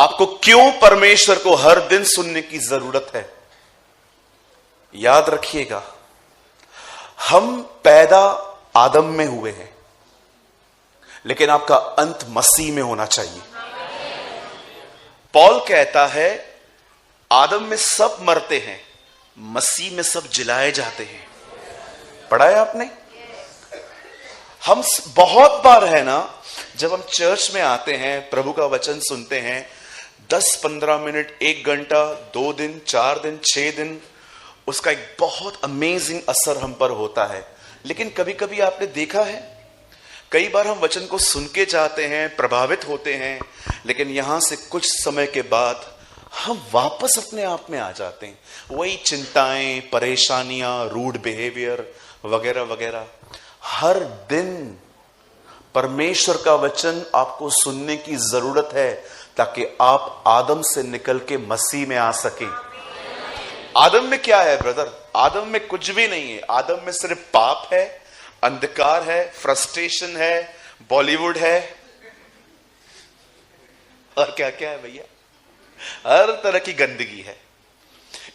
आपको क्यों परमेश्वर को हर दिन सुनने की जरूरत है? याद रखिएगा, हम पैदा आदम में हुए हैं, लेकिन आपका अंत मसीह में होना चाहिए। पौल कहता है आदम में सब मरते हैं, मसीह में सब जिलाए जाते हैं। पढ़ा है आपने? हम बहुत बार है ना, जब हम चर्च में आते हैं, प्रभु का वचन सुनते हैं, 10-15 मिनट, 1 घंटा, 2 दिन, 4 दिन, 6 दिन, उसका एक बहुत अमेजिंग असर हम पर होता है। लेकिन कभी कभी आपने देखा है, कई बार हम वचन को सुन के जाते हैं, प्रभावित होते हैं, लेकिन यहां से कुछ समय के बाद हम वापस अपने आप में आ जाते हैं। वही चिंताएं, परेशानियां, रूड बिहेवियर वगैरह वगैरह। हर दिन परमेश्वर का वचन आपको सुनने की जरूरत है, ताकि आप आदम से निकल के मसीह में आ सके। आदम में क्या है ब्रदर? आदम में कुछ भी नहीं है। आदम में सिर्फ पाप है, अंधकार है, फ्रस्ट्रेशन है, बॉलीवुड है, और क्या क्या है भैया, हर तरह की गंदगी है।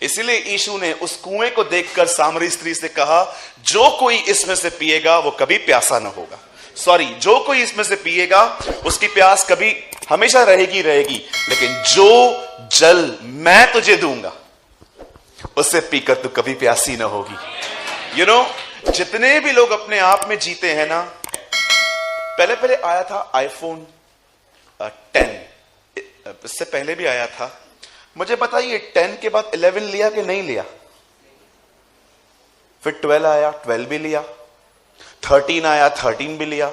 इसीलिए यीशु ने उस कुएं को देखकर सामरी स्त्री से कहा, जो कोई इसमें से पिएगा वो कभी प्यासा ना होगा। सॉरी, जो कोई इसमें से पिएगा उसकी प्यास कभी हमेशा रहेगी रहेगी, लेकिन जो जल मैं तुझे दूंगा उससे पीकर तू कभी प्यासी ना होगी। यू नो, जितने भी लोग अपने आप में जीते हैं ना, पहले पहले आया था आईफोन 10, इससे पहले भी आया था। मुझे बताइए 10 के बाद 11 लिया कि नहीं लिया? फिर 12 आया, 12 भी लिया, 13 आया, 13 भी लिया,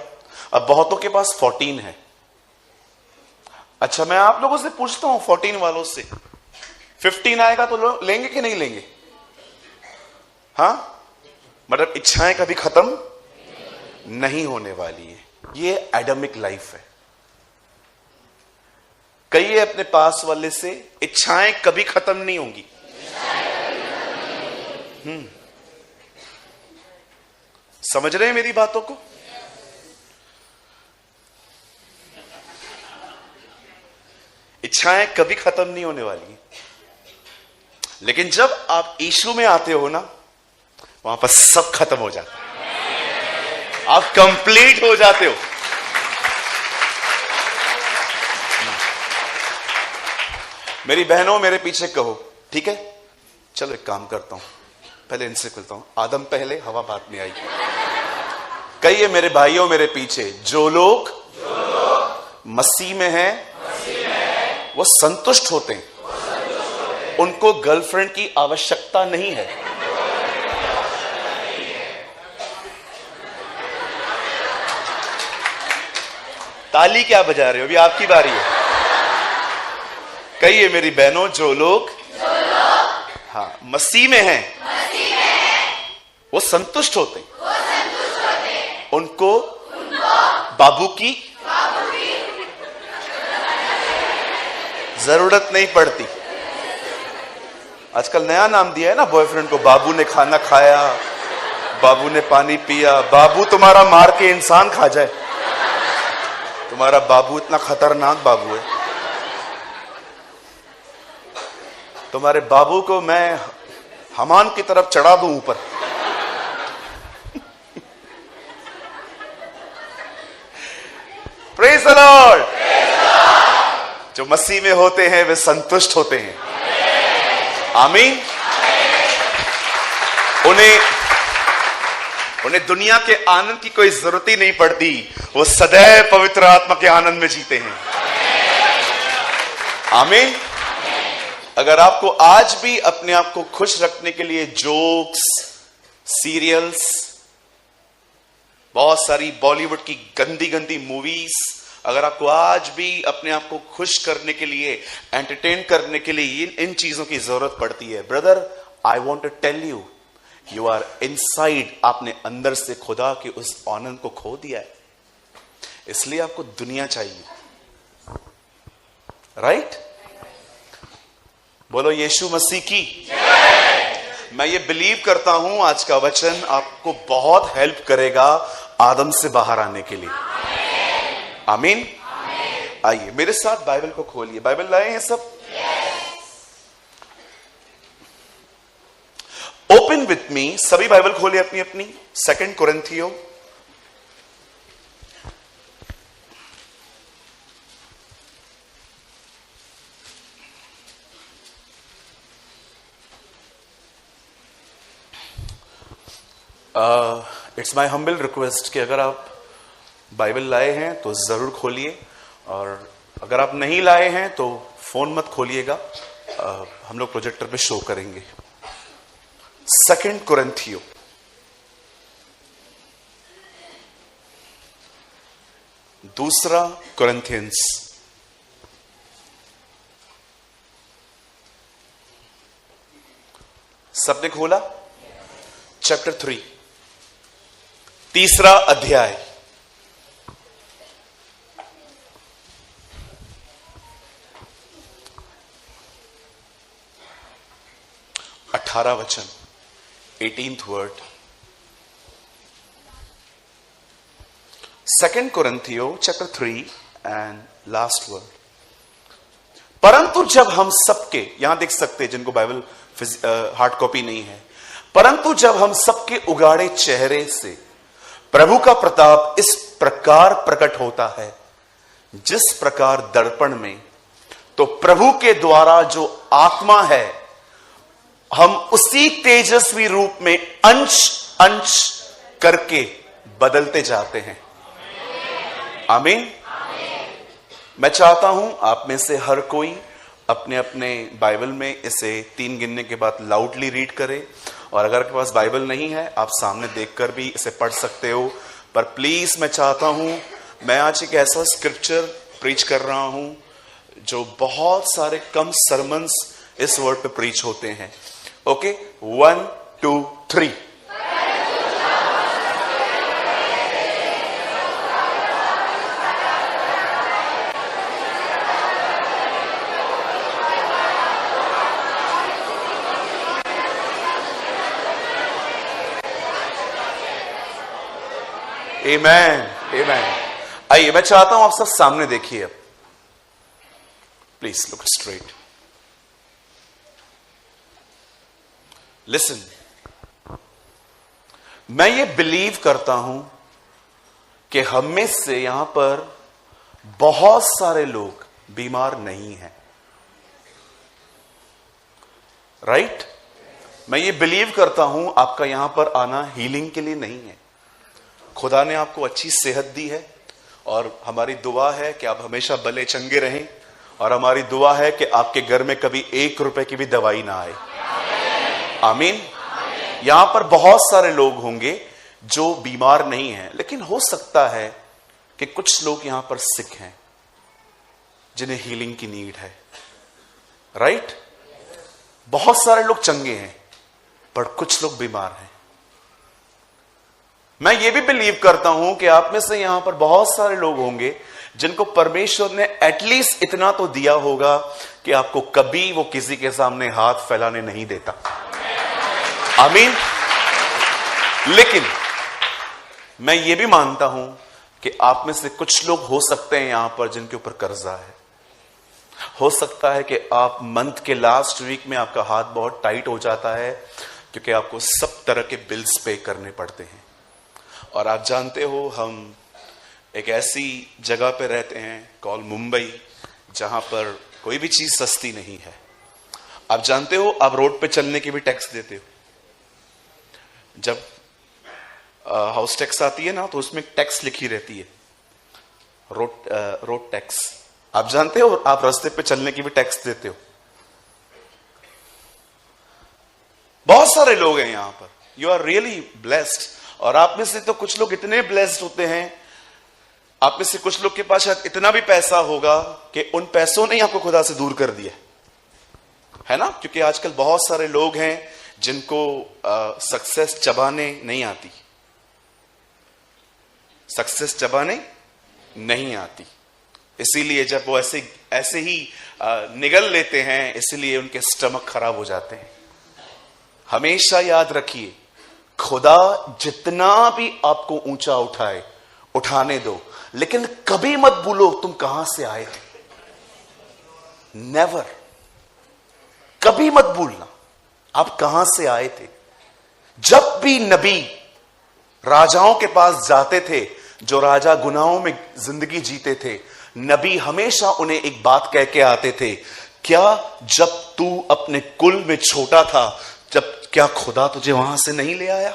अब बहुतों के पास 14 है। अच्छा, मैं आप लोगों से पूछता हूं, 14 वालों से, 15 आएगा तो लेंगे कि नहीं लेंगे? हाँ, मतलब इच्छाएं कभी खत्म नहीं होने वाली है। ये एडमिक लाइफ है। कहिए अपने पास वाले से, इच्छाएं कभी खत्म नहीं होंगी। समझ रहे हैं मेरी बातों को? इच्छाएं कभी खत्म नहीं होने वाली, लेकिन जब आप यीशु में आते हो ना, वहां पर सब खत्म हो जाता है, आप कंप्लीट हो जाते हो। मेरी बहनों, मेरे पीछे कहो, ठीक है? चलो एक काम करता हूं, पहले इनसे खुलता हूं। आदम पहले, हवा बाद में आई। कहिए मेरे भाइयों मेरे पीछे, जो लोग मसीह में हैं वो संतुष्ट होते हैं, उनको गर्लफ्रेंड की आवश्यकता नहीं है। ताली क्या बजा रहे हो? अभी आपकी बारी है। कहिए मेरी बहनों, जो लोग हाँ मसीह में हैं वो संतुष्ट होते हैं, उनको बाबू की जरूरत नहीं पड़ती। आजकल नया नाम दिया है ना बॉयफ्रेंड को, बाबू ने खाना खाया, बाबू ने पानी पिया। बाबू तुम्हारा मार के इंसान खा जाए, तुम्हारा बाबू इतना खतरनाक बाबू है। तुम्हारे बाबू को मैं हमान की तरफ चढ़ा दूं ऊपर। Praise the Lord. जो मसीह में होते हैं वे संतुष्ट होते हैं। आमीन। उन्हें दुनिया के आनंद की कोई जरूरत ही नहीं पड़ती, वो सदैव पवित्र आत्मा के आनंद में जीते हैं। आमीन। अगर आपको आज भी अपने आप को खुश रखने के लिए जोक्स, सीरियल्स, बहुत सारी बॉलीवुड की गंदी गंदी मूवीज, अगर आपको आज भी अपने आप को खुश करने के लिए, एंटरटेन करने के लिए इन चीजों की जरूरत पड़ती है, brother, I want to tell you, you are inside, आपने अंदर से खुदा के उस आनंद को खो दिया है। इसलिए आपको दुनिया चाहिए। राइट? बोलो यीशु मसीह की। मैं ये बिलीव करता हूं आज का वचन आपको बहुत हेल्प करेगा आदम से बाहर आने के लिए। आमीन। आइए मेरे साथ बाइबल को खोलिए। बाइबल लाए हैं सब? ओपन विथ मी, सभी बाइबल खोलिए अपनी अपनी। 2 कोरिन्थियों इट्स माई हम्बल रिक्वेस्ट कि अगर आप बाइबल लाए हैं तो जरूर खोलिए, और अगर आप नहीं लाए हैं तो फोन मत खोलिएगा, हम लोग प्रोजेक्टर पे शो करेंगे। 2 कोरिन्थियों दूसरा कोरिन्थियंस सबने खोला? चैप्टर 3, तीसरा अध्याय, 18 वचन, 18th वर्ड। 2 कोरिन्थियों चैप्टर 3 एंड लास्ट वर्ड। परंतु जब हम सबके, यहां देख सकते हैं जिनको बाइबल हार्ड कॉपी नहीं है, परंतु जब हम सबके उगाड़े चेहरे से प्रभु का प्रताप इस प्रकार प्रकट होता है, जिस प्रकार दर्पण में, तो प्रभु के द्वारा जो आत्मा है, हम उसी तेजस्वी रूप में अंश अंश करके बदलते जाते हैं। आमीन। मैं चाहता हूं आप में से हर कोई अपने अपने बाइबल में इसे 3 गिनने के बाद लाउडली रीड करे, और अगर आपके पास बाइबल नहीं है आप सामने देखकर भी इसे पढ़ सकते हो। पर प्लीज मैं चाहता हूं, मैं आज एक ऐसा स्क्रिप्चर प्रीच कर रहा हूं जो बहुत सारे कम सरमन्स इस वर्ड पे प्रीच होते हैं। ओके, 1 2 3। आमेन, आमेन। आइए मैं चाहता हूं आप सब सामने देखिए। अब प्लीज लुक स्ट्रेट, लिसन। मैं ये बिलीव करता हूं कि हम में से यहां पर बहुत सारे लोग बीमार नहीं हैं, राइट? मैं ये बिलीव करता हूं आपका यहां पर आना हीलिंग के लिए नहीं है। खुदा ने आपको अच्छी सेहत दी है, और हमारी दुआ है कि आप हमेशा भले चंगे रहें, और हमारी दुआ है कि आपके घर में कभी 1 रुपए की भी दवाई ना आए। आमीन। यहां पर बहुत सारे लोग होंगे जो बीमार नहीं हैं, लेकिन हो सकता है कि कुछ लोग यहां पर सिक हैं जिन्हें हीलिंग की नीड है, राइट? बहुत सारे लोग चंगे हैं पर कुछ लोग बीमार हैं। मैं ये भी बिलीव करता हूं कि आप में से यहां पर बहुत सारे लोग होंगे जिनको परमेश्वर ने एटलीस्ट इतना तो दिया होगा कि आपको कभी वो किसी के सामने हाथ फैलाने नहीं देता। आमीन। लेकिन मैं ये भी मानता हूं कि आप में से कुछ लोग हो सकते हैं यहां पर जिनके ऊपर कर्जा है। हो सकता है कि आप मंथ के लास्ट वीक में आपका हाथ बहुत टाइट हो जाता है, क्योंकि आपको सब तरह के बिल्स पे करने पड़ते हैं। और आप जानते हो हम एक ऐसी जगह पे रहते हैं कॉल मुंबई, जहां पर कोई भी चीज सस्ती नहीं है। आप जानते हो आप रोड पे चलने की भी टैक्स देते हो। जब हाउस टैक्स आती है ना, तो उसमें टैक्स लिखी रहती है, रोड टैक्स। आप जानते हो आप रास्ते पे चलने की भी टैक्स देते हो। बहुत सारे लोग हैं यहां पर, यू आर रियली ब्लेस्ड। और आप में से तो कुछ लोग इतने ब्लेस्ड होते हैं, आप में से कुछ लोग के पास शायद इतना भी पैसा होगा कि उन पैसों ने आपको खुदा से दूर कर दिया है ना। क्योंकि आजकल बहुत सारे लोग हैं जिनको सक्सेस चबाने नहीं आती, सक्सेस चबाने नहीं आती। इसीलिए जब वो ऐसे ही निगल लेते हैं, इसीलिए उनके स्टमक खराब हो जाते हैं। हमेशा याद रखिए, खुदा जितना भी आपको ऊंचा उठाए, उठाने दो, लेकिन कभी मत भूलो तुम कहां से आए थे। नेवर, कभी मत भूलना आप कहां से आए थे। जब भी नबी राजाओं के पास जाते थे, जो राजा गुनाहों में जिंदगी जीते थे, नबी हमेशा उन्हें एक बात कह के आते थे, क्या जब तू अपने कुल में छोटा था, जब क्या खुदा तुझे वहां से नहीं ले आया?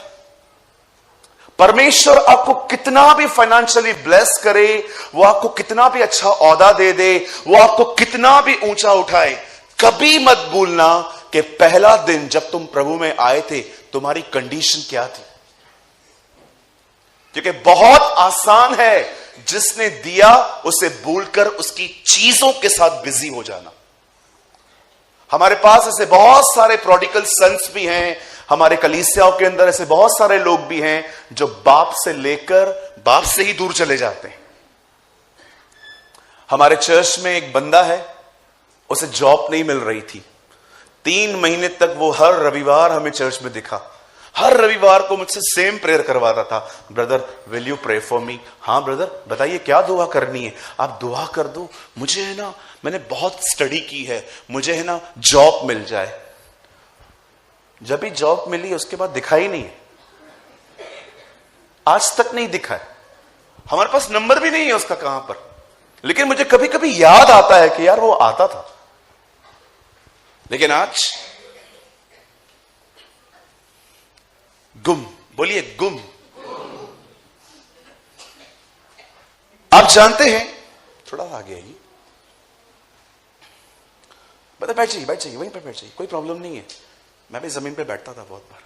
परमेश्वर आपको कितना भी फाइनेंशियली ब्लेस करे, वो आपको कितना भी अच्छा औहदा दे दे, वो आपको कितना भी ऊंचा उठाए, कभी मत भूलना कि पहला दिन जब तुम प्रभु में आए थे तुम्हारी कंडीशन क्या थी। क्योंकि बहुत आसान है जिसने दिया उसे भूलकर उसकी चीजों के साथ बिजी हो जाना। हमारे पास ऐसे बहुत सारे प्रोडिगल सन्स भी हैं, हमारे कलीसियाओं के अंदर ऐसे बहुत सारे लोग भी हैं जो बाप से लेकर बाप से ही दूर चले जाते हैं। हमारे चर्च में एक बंदा है, उसे जॉब नहीं मिल रही थी। 3 महीने तक वो हर रविवार हमें चर्च में दिखा, हर रविवार को मुझसे सेम प्रेयर करवाता था, brother will you pray for me. हाँ ब्रदर बताइए क्या दुआ करनी है, आप दुआ कर दो, मुझे है ना, मैंने बहुत स्टडी की है, मुझे है ना जॉब मिल जाए। जब भी जॉब मिली उसके बाद दिखा ही नहीं है, आज तक नहीं दिखा है। हमारे पास नंबर भी नहीं है उसका कहां पर, लेकिन मुझे कभी कभी याद आता है कि यार वो आता था। लेकिन आज गुम, बोलिए गुम। आप जानते हैं, थोड़ा आगे आइए, बता, बैठ जाइए बैठ जाइए, वहीं पर बैठ जाइए, कोई प्रॉब्लम नहीं है। मैं भी जमीन पे बैठता था बहुत बार।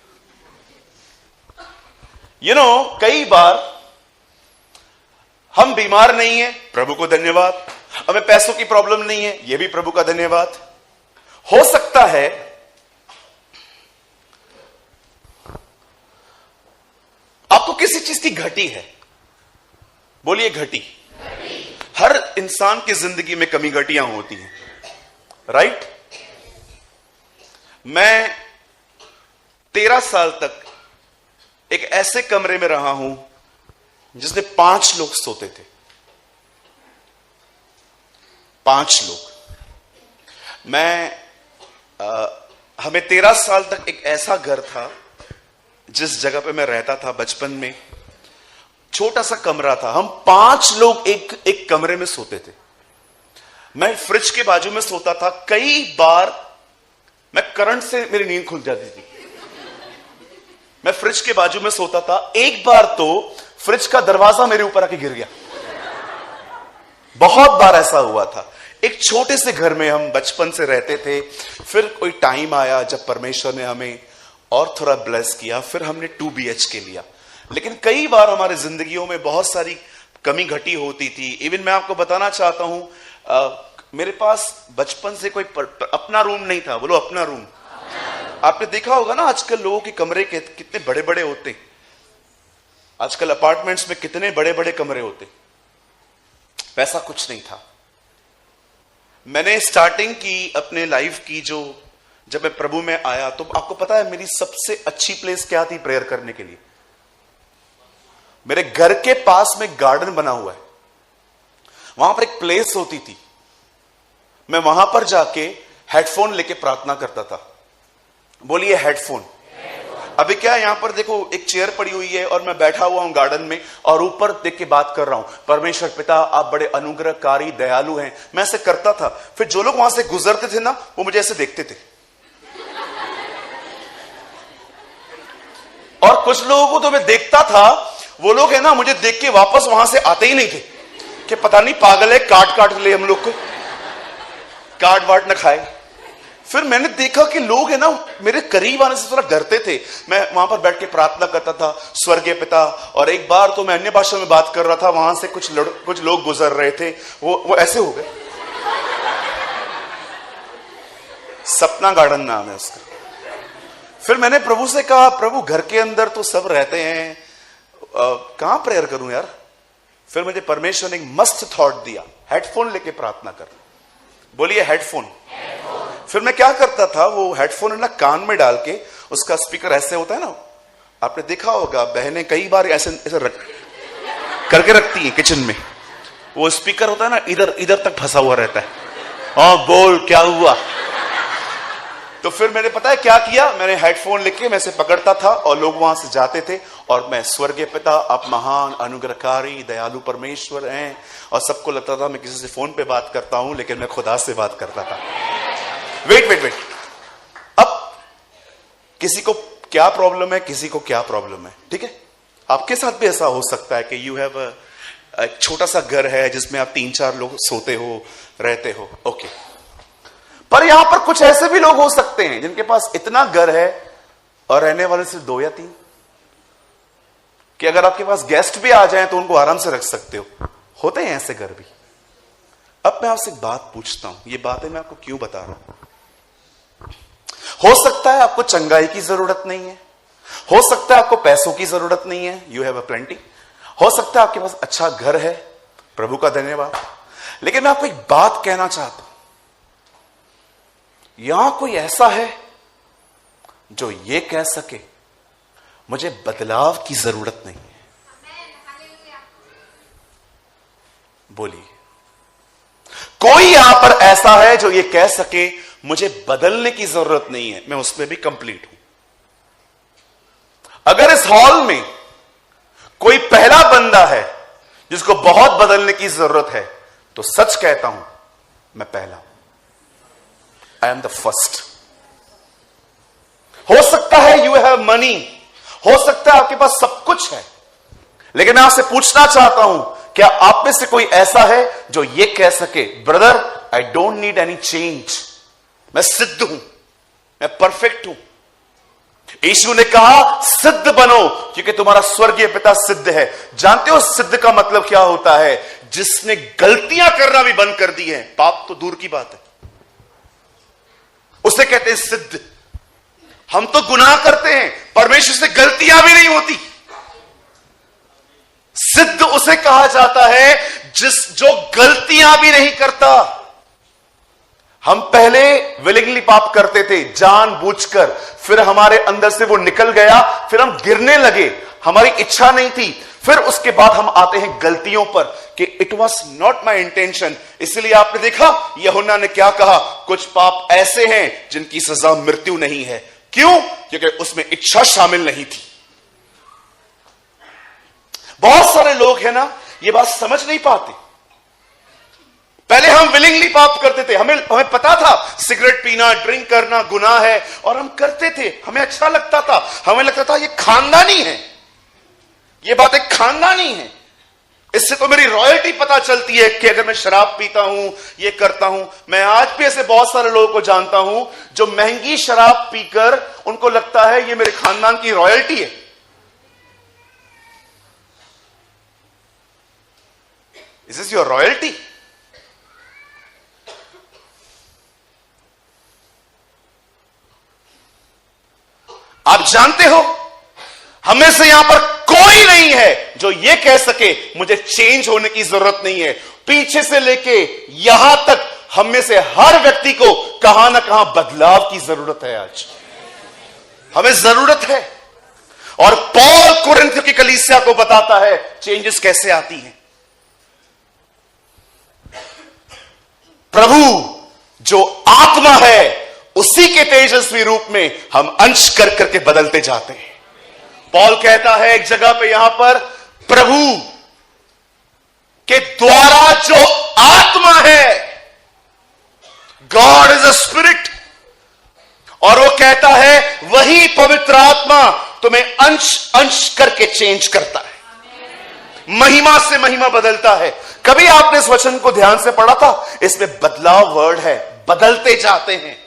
कई बार हम बीमार नहीं है, प्रभु को धन्यवाद। हमें पैसों की प्रॉब्लम नहीं है, यह भी प्रभु का धन्यवाद। हो सकता है आपको किसी चीज की घटी है, बोलिए घटी। हर इंसान की जिंदगी में कमी घटियां होती हैं, राइट। मैं 13 साल तक एक ऐसे कमरे में रहा हूं जिसमें 5 लोग सोते थे, 5 लोग। हमें 13 साल तक एक ऐसा घर था जिस जगह पे मैं रहता था बचपन में, छोटा सा कमरा था, हम 5 लोग एक कमरे में सोते थे। मैं फ्रिज के बाजू में सोता था, कई बार मैं करंट से मेरी नींद खुल जाती थी। मैं फ्रिज के बाजू में सोता था, एक बार तो फ्रिज का दरवाजा मेरे ऊपर आके गिर गया। बहुत बार ऐसा हुआ था। एक छोटे से घर में हम बचपन से रहते थे, फिर कोई टाइम आया जब परमेश्वर ने हमें और थोड़ा ब्लेस किया, फिर हमने 2 BHK लिया। लेकिन कई बार हमारे जिंदगियों में बहुत सारी कमी घटी होती थी। इवन मैं आपको बताना चाहता हूं, मेरे पास बचपन से कोई अपना रूम नहीं था। बोलो अपना रूम। आपने देखा होगा ना आजकल लोगों के कमरे कितने बड़े बड़े होते, आजकल अपार्टमेंट्स में कितने बड़े बड़े कमरे होते। वैसा कुछ नहीं था। मैंने स्टार्टिंग की अपने लाइफ की, जब मैं प्रभु में आया, तो आपको पता है मेरी सबसे अच्छी प्लेस क्या थी प्रेयर करने के लिए? मेरे घर के पास में गार्डन बना हुआ है, वहां पर एक प्लेस होती थी। मैं वहां पर जाके हेडफोन लेके प्रार्थना करता था। बोलिए हेडफोन। अभी क्या है, यहां पर देखो एक चेयर पड़ी हुई है और मैं बैठा हुआ हूं गार्डन में और ऊपर देख के बात कर रहा हूं, परमेश्वर पिता आप बड़े अनुग्रहकारी दयालु हैं। मैं ऐसे करता था। फिर जो लोग वहां से गुजरते थे ना, वो मुझे ऐसे देखते थे। और कुछ लोगों को तो मैं देखता था, वो लोग है ना मुझे देख के वापस वहां से आते ही नहीं थे कि पता नहीं पागल है, काट ले हम लोग को, काट वाट न खाए। फिर मैंने देखा कि लोग है ना मेरे करीब आने से थोड़ा डरते थे। मैं वहां पर बैठ के प्रार्थना करता था, स्वर्गीय पिता। और एक बार तो मैं अन्य भाषा में बात कर रहा था, वहां से कुछ लोग गुजर रहे थे, वो ऐसे हो गए। सपना गार्डन नाम है उसका। फिर मैंने प्रभु से कहा, प्रभु घर के अंदर तो सब रहते हैं, कहां प्रेयर करूं यार? फिर मुझे परमेश्वर ने एक मस्त थॉट दिया, हेडफोन लेके प्रार्थना कर। बोलिए हेडफोन। फिर मैं क्या करता था, वो हेडफोन है ना कान में डाल के, उसका स्पीकर ऐसे होता है ना, आपने देखा होगा बहनें कई बार ऐसे करके रखती हैं किचन में, वो स्पीकर होता है ना, इधर इधर तक फंसा हुआ रहता है। हाँ बोल, क्या हुआ? तो फिर मैंने पता है क्या किया, मैंने हेडफोन लेके मैं से पकड़ता था और लोग वहां से जाते थे और मैं स्वर्गीय पिता आप महान अनुग्रहकारी दयालु परमेश्वर हैं, और सबको लगता था मैं किसी से फोन पे बात करता हूं, लेकिन मैं खुदा से बात करता था। वेट, अब किसी को क्या प्रॉब्लम है, किसी को क्या प्रॉब्लम है, ठीक है? आपके साथ भी ऐसा हो सकता है कि यू हैव एक छोटा सा घर है जिसमें आप 3-4 लोग सोते हो, रहते हो, ओके। पर यहां पर कुछ ऐसे भी लोग हो सकते हैं जिनके पास इतना घर है और रहने वाले सिर्फ 2 या 3, कि अगर आपके पास गेस्ट भी आ जाएं तो उनको आराम से रख सकते हो। होते हैं ऐसे घर भी। अब मैं आपसे एक बात पूछता हूं, ये बातें मैं आपको क्यों बता रहा हूं? हो सकता है आपको चंगाई की जरूरत नहीं है, हो सकता है आपको पैसों की जरूरत नहीं है, यू हैव अ प्लेंटी, हो सकता है आपके पास अच्छा घर है, प्रभु का धन्यवाद। लेकिन मैं आपको एक बात कहना चाहता हूं, यहां कोई ऐसा है जो ये कह सके मुझे बदलाव की जरूरत नहीं है? बोलिए, कोई यहां पर ऐसा है जो ये कह सके मुझे बदलने की जरूरत नहीं है, मैं उसमें भी कंप्लीट हूं? अगर इस हॉल में कोई पहला बंदा है जिसको बहुत बदलने की जरूरत है, तो सच कहता हूं मैं पहला हूं। I am the first. हो सकता है यू हैव मनी, हो सकता है आपके पास सब कुछ है, लेकिन मैं आपसे पूछना चाहता हूं, क्या आप में से कोई ऐसा है जो ये कह सके brother I don't need any change, मैं सिद्ध हूं, मैं परफेक्ट हूं? यीशु ने कहा सिद्ध बनो क्योंकि तुम्हारा स्वर्गीय पिता सिद्ध है। जानते हो सिद्ध का मतलब क्या होता है? जिसने गलतियां करना भी बंद कर दी है, पाप तो दूर की बात है, उसे कहते हैं सिद्ध। हम तो गुनाह करते हैं, परमेश्वर से गलतियां भी नहीं होती। सिद्ध उसे कहा जाता है जो गलतियां भी नहीं करता। हम पहले विलिंगली पाप करते थे, जानबूझकर, फिर हमारे अंदर से वो निकल गया, फिर हम गिरने लगे, हमारी इच्छा नहीं थी, फिर उसके बाद हम आते हैं गलतियों पर कि it was not my intention. इसलिए आपने देखा यूहन्ना ने क्या कहा, कुछ पाप ऐसे हैं जिनकी सजा मृत्यु नहीं है। क्यों? क्योंकि उसमें इच्छा शामिल नहीं थी। बहुत सारे लोग हैं ना, ये बात समझ नहीं पाते। पहले हम विलिंगली पाप करते थे, हमें पता था सिगरेट पीना, ड्रिंक करना गुनाह है, और हम करते थे, हमें अच्छा लगता था, हमें लगता था ये खानदानी है, ये बात एक खानदानी है, इससे तो मेरी रॉयल्टी पता चलती है कि अगर मैं शराब पीता हूं, ये करता हूं। मैं आज भी ऐसे बहुत सारे लोगों को जानता हूं जो महंगी शराब पीकर उनको लगता है ये मेरे खानदान की रॉयल्टी है। Is this your royalty? आप जानते हो हमें से यहां पर कोई नहीं है जो ये कह सके मुझे चेंज होने की जरूरत नहीं है। पीछे से लेके यहां तक हम में से हर व्यक्ति को कहां ना कहां बदलाव की जरूरत है। आज हमें जरूरत है, और पौल कुरिन्थ की कलीसिया को बताता है चेंजेस कैसे आती हैं। प्रभु जो आत्मा है उसी के तेजस्वी रूप में हम अंश कर करके बदलते जाते हैं। पौल कहता है एक जगह पे यहां पर, प्रभु के द्वारा जो आत्मा है, गॉड इज अ स्पिरिट, और वो कहता है वही पवित्र आत्मा तुम्हें अंश अंश करके चेंज करता है, महिमा से महिमा बदलता है। कभी आपने इस वचन को ध्यान से पढ़ा था? इसमें बदलाव वर्ड है, बदलते जाते हैं।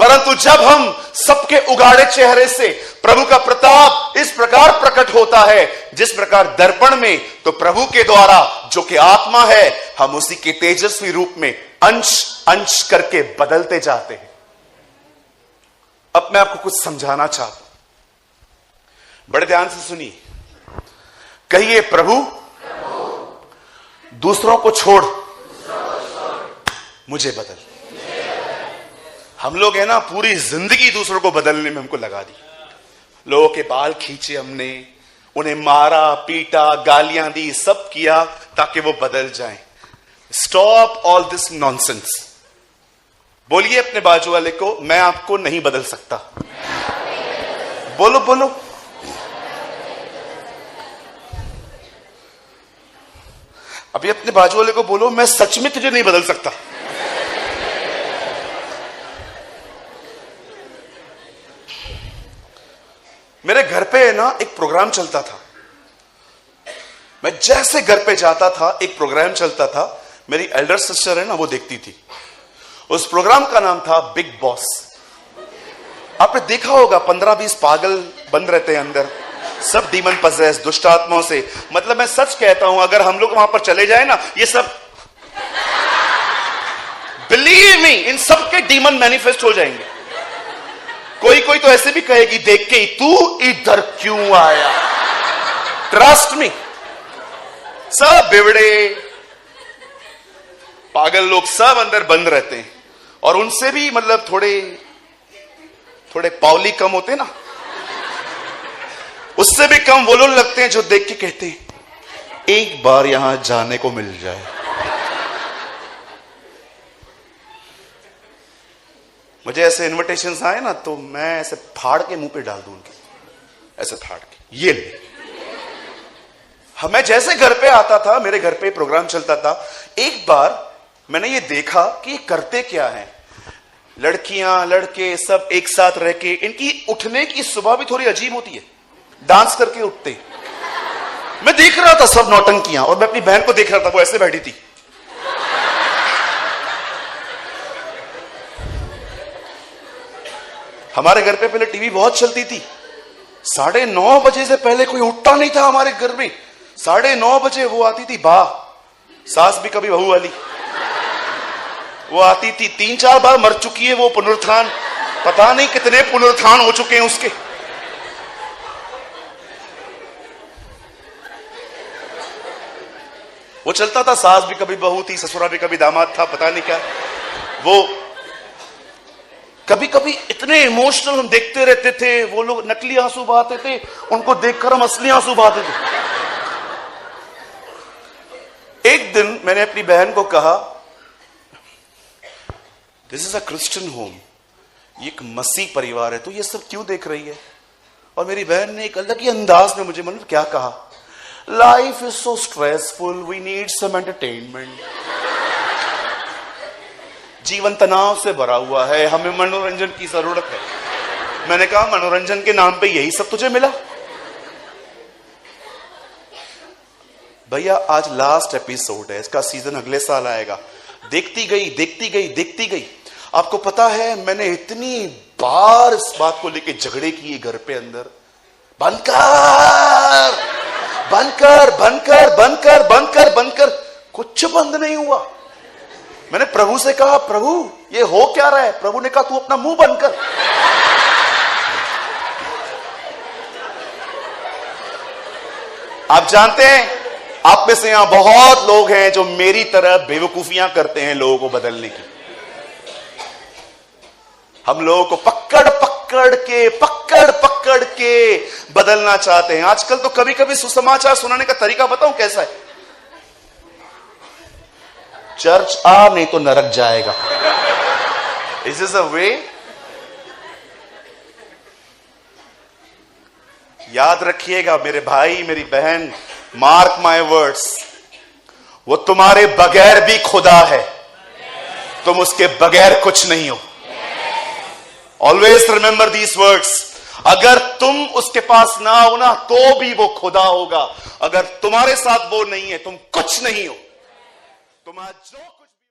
परंतु जब हम सबके उगाड़े चेहरे से प्रभु का प्रताप इस प्रकार प्रकट होता है जिस प्रकार दर्पण में, तो प्रभु के द्वारा जो कि आत्मा है, हम उसी के तेजस्वी रूप में अंश अंश करके बदलते जाते हैं। अब मैं आपको कुछ समझाना चाहता हूं, बड़े ध्यान से सुनिए। कहिए प्रभु दूसरों को छोड़ मुझे बदल। हम लोग है ना पूरी जिंदगी दूसरों को बदलने में हमको लगा दी। लोगों के बाल खींचे हमने, उन्हें मारा पीटा, गालियां दी, सब किया, ताकि वो बदल जाएं। Stop all this nonsense. बोलिए अपने बाजू वाले को, मैं आपको नहीं बदल सकता। बोलो बोलो। अभी अपने बाजू वाले को बोलो, मैं सच में तुझे नहीं बदल सकता। मेरे घर पे ना एक प्रोग्राम चलता था। मैं जैसे घर पे जाता था, एक प्रोग्राम चलता था, मेरी एल्डर सिस्टर है ना, वो देखती थी। उस प्रोग्राम का नाम था बिग बॉस। आपने देखा होगा 15-20 पागल बंद रहते हैं अंदर, सब डीमन पजेस, दुष्ट आत्माओं से। मतलब मैं सच कहता हूं, अगर हम लोग वहां पर चले जाए ना, ये सब बिलीव मी, इन सब के डीमन मैनिफेस्ट हो जाएंगे। कोई कोई तो ऐसे भी कहेगी देख के ही, तू इधर क्यों आया। ट्रस्ट मी, सब बिवड़े पागल लोग सब अंदर बंद रहते हैं। और उनसे भी मतलब थोड़े पावली कम होते ना, उससे भी कम वो लोग लगते हैं जो देख के कहते हैं एक बार यहां जाने को मिल जाए। मुझे ऐसे इनविटेशंस आए ना, तो मैं ऐसे फाड़ के मुंह पे डाल दूं उनके, ऐसे फाड़ के, ये ले। मैं जैसे घर पे आता था, मेरे घर पे प्रोग्राम चलता था, एक बार मैंने ये देखा कि ये करते क्या है। लड़कियां लड़के सब एक साथ रह के, इनकी उठने की सुबह भी थोड़ी अजीब होती है, डांस करके उठते। मैं देख रहा था सब नौटंकियां, और मैं अपनी बहन को देख रहा था, वो ऐसे बैठी थी। हमारे घर पे पहले टीवी बहुत चलती थी। 9:30 बजे से पहले कोई उठता नहीं था हमारे घर में। 9:30 बजे वो आती थी बा, सास भी कभी बहू वाली, वो आती थी। 3-4 बार मर चुकी है वो, पुनरुत्थान, पता नहीं कितने पुनरुत्थान हो चुके हैं उसके। वो चलता था, सास भी कभी बहू थी, ससुरा भी कभी दामाद था, पता नहीं क्या। वो कभी कभी इतने इमोशनल हम देखते रहते थे, वो लोग नकली आंसू बहाते थे, उनको देखकर हम असली आंसू बहाते थे। एक दिन मैंने अपनी बहन को कहा, this is a Christian home, ये एक मसीह परिवार है, तो ये सब क्यों देख रही है। और मेरी बहन ने एक अलग ही अंदाज में मुझे मतलब क्या कहा, life is so stressful, we need some entertainment. जीवन तनाव से भरा हुआ है, हमें मनोरंजन की जरूरत है। मैंने कहा मनोरंजन के नाम पे यही सब तुझे मिला। भैया आज लास्ट एपिसोड है, इसका सीजन अगले साल आएगा। देखती गई देखती गई देखती गई। आपको पता है मैंने इतनी बार इस बात को लेके झगड़े किए घर पे अंदर, बंद कर बंद कर बंद कर बंद कर बंद कर बंद कर, कुछ बंद नहीं हुआ। मैंने प्रभु से कहा, प्रभु ये हो क्या रहा है। प्रभु ने कहा तू अपना मुंह बंद कर। आप जानते हैं आप में से यहां बहुत लोग हैं जो मेरी तरह बेवकूफियां करते हैं लोगों को बदलने की। हम लोगों को पकड़ पकड़ के बदलना चाहते हैं। आजकल तो कभी कभी सुसमाचार सुनाने का तरीका बताऊं कैसा है, चर्च आ नहीं तो नरक जाएगा। इज दिस अ वे? याद रखिएगा मेरे भाई मेरी बहन, मार्क माय वर्ड्स, वो तुम्हारे बगैर भी खुदा है, तुम उसके बगैर कुछ नहीं हो। Always remember these words. अगर तुम उसके पास ना हो ना, तो भी वो खुदा होगा। अगर तुम्हारे साथ वो नहीं है, तुम कुछ नहीं हो। तुम आज जो